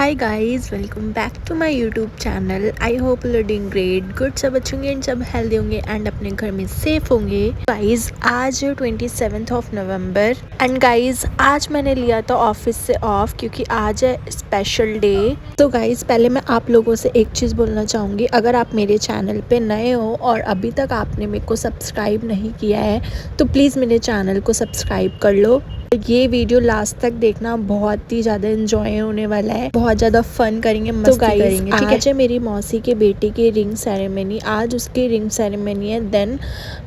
Hi guys, welcome back to my YouTube channel. I hope you are doing great, good. सब अच्छे होंगे and सब healthy होंगे and अपने घर में सेफ होंगे। गाइस आज 27 ऑफ नवंबर एंड गाइस आज मैंने लिया था ऑफिस से ऑफ क्योंकि आज है स्पेशल डे। तो गाइस पहले मैं आप लोगों से एक चीज़ बोलना चाहूँगी, अगर आप मेरे चैनल पे नए हो और अभी तक आपने मेरे को सब्सक्राइब नहीं किया है तो प्लीज़ मेरे चैनल को सब्सक्राइब कर लो। ये वीडियो लास्ट तक देखना, बहुत ही ज़्यादा एंजॉय होने वाला है, बहुत ज़्यादा फन करेंगे, मस्ती करेंगे। ठीक है, आज है मेरी मौसी के बेटे की रिंग सेरेमनी। आज उसकी रिंग सेरेमनी है, देन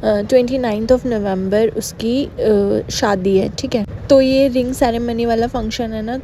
29 ऑफ नवंबर उसकी शादी है। ठीक है, तो ये रिंग सेरेमनी वाला फंक्शन है ना,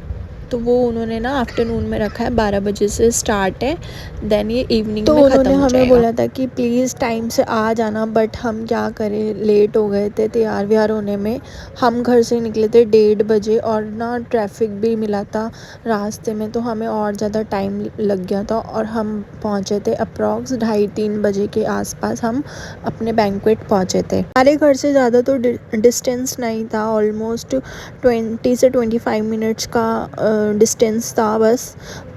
तो वो उन्होंने ना आफ्टरनून में रखा है, 12 बजे से स्टार्ट है, देन ये इवनिंग में खत्म हो जाएगा। हमें बोला था कि प्लीज़ टाइम से आ जाना, बट हम क्या करें, लेट हो गए थे तैयार व्यार होने में। हम घर से निकले थे 1:30 बजे और ना ट्रैफिक भी मिला था रास्ते में, तो हमें और ज़्यादा टाइम लग गया था और हम पहुँचे थे अप्रॉक्स 2:30-3 बजे के आसपास हम अपने बैंक्वेट पहुँचे थे। हमारे घर से ज़्यादा तो डिस्टेंस नहीं था, ऑलमोस्ट 20 से 25 मिनट्स का डिस्टेंस था बस।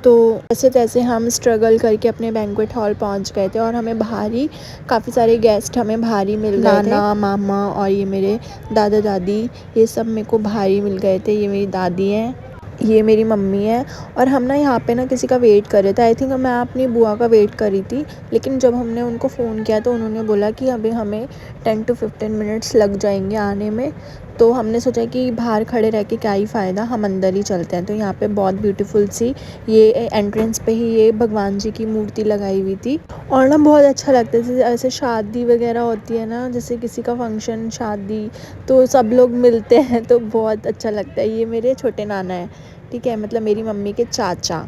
तो ऐसे तैसे हम स्ट्रगल करके अपने बैंक्वेट हॉल पहुंच गए थे और हमें बाहर ही काफ़ी सारे गेस्ट हमें बाहर ही मिल गए थे। नाना मामा और ये मेरे दादा दादी, ये सब मेरे को बाहर ही मिल गए थे। ये मेरी दादी हैं, ये मेरी मम्मी है और हम ना यहाँ पे ना किसी का वेट कर रहे थे। आई थिंक मैं अपनी बुआ का वेट कर रही थी, लेकिन जब हमने उनको फ़ोन किया तो उन्होंने बोला कि अभी हमें 10 to 15 मिनट्स लग जाएंगे आने में। तो हमने सोचा कि बाहर खड़े रह के क्या ही फ़ायदा, हम अंदर ही चलते हैं। तो यहाँ पे बहुत ब्यूटीफुल सी ये एंट्रेंस पे ही ये भगवान जी की मूर्ति लगाई हुई थी और ना बहुत अच्छा लगता है। जैसे ऐसे शादी वगैरह होती है ना, जैसे किसी का फंक्शन शादी, तो सब लोग मिलते हैं तो बहुत अच्छा लगता है। ये मेरे छोटे नाना है, ठीक है, मतलब मेरी मम्मी के चाचा,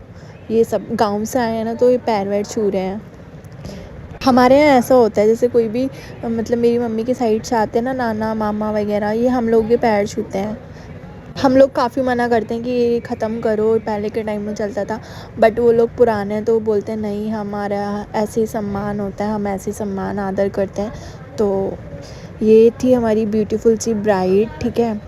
ये सब गांव से आए हैं ना, तो ये पैर वैर छू रहे हैं। हमारे यहाँ ऐसा होता है, जैसे कोई भी मतलब मेरी मम्मी की साइड से आते हैं ना, नाना मामा वगैरह, ये हम लोग के पैर छूते हैं। हम लोग काफ़ी मना करते हैं कि ये ख़त्म करो, पहले के टाइम में चलता था, बट वो लोग पुराने हैं तो बोलते हैं नहीं, हमारा ऐसे ही सम्मान होता है, हम ऐसे ही सम्मान आदर करते हैं। तो ये थी हमारी ब्यूटीफुल सी ब्राइड। ठीक है,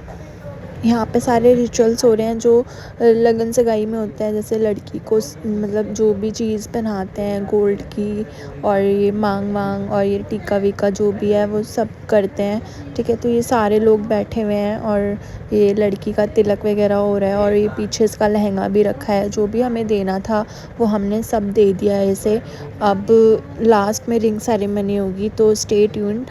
यहाँ पे सारे रिचुअल्स हो रहे हैं जो लगन सगाई में होता है। जैसे लड़की को मतलब जो भी चीज़ पहनाते हैं गोल्ड की, और ये मांग और ये टीका वीका जो भी है वो सब करते हैं। ठीक है, तो ये सारे लोग बैठे हुए हैं और ये लड़की का तिलक वगैरह हो रहा है और ये पीछे इसका लहंगा भी रखा है। जो भी हमें देना था वो हमने सब दे दिया है इसे। अब लास्ट में रिंग सेरेमनी होगी, तो स्टे ट्यून्ड।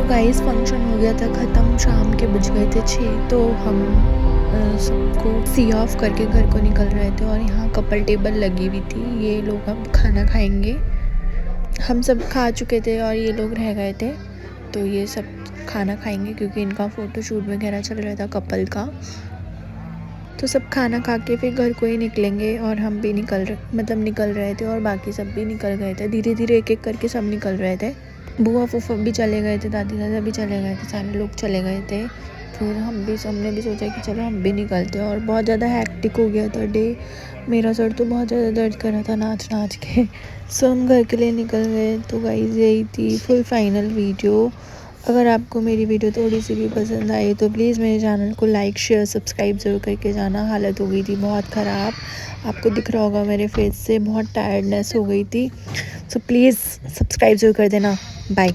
गाइस फंक्शन हो गया था ख़त्म, शाम के बज गए थे 6। तो हम सबको सी ऑफ करके घर को निकल रहे थे और यहाँ कपल टेबल लगी हुई थी। ये लोग अब खाना खाएंगे। हम सब खा चुके थे और ये लोग रह गए थे, तो ये सब खाना खाएंगे क्योंकि इनका फ़ोटो शूट वगैरह चल रहा था कपल का। तो सब खाना खा के फिर घर को ही निकलेंगे और हम भी निकल रहे थे और बाकी सब भी निकल गए थे। धीरे धीरे एक एक करके सब निकल रहे थे। बुआ फूफा भी चले गए थे, दादी दादा भी चले गए थे, सारे लोग चले गए थे। फिर हमने भी सोचा कि चलो हम भी निकलते हैं। और बहुत ज़्यादा हैक्टिक हो गया था डे। मेरा सर तो बहुत ज़्यादा दर्द कर रहा था नाच नाच के। सो हम घर के लिए निकल गए। तो गाइस यही थी फुल फाइनल वीडियो। अगर आपको मेरी वीडियो थोड़ी सी भी पसंद आई तो प्लीज़ मेरे चैनल को लाइक शेयर सब्सक्राइब ज़रूर करके जाना। हालत हो गई थी बहुत ख़राब, आपको दिख रहा होगा मेरे फेस से, बहुत टायर्डनेस हो गई थी। सो प्लीज़ सब्सक्राइब ज़रूर कर देना। बाय।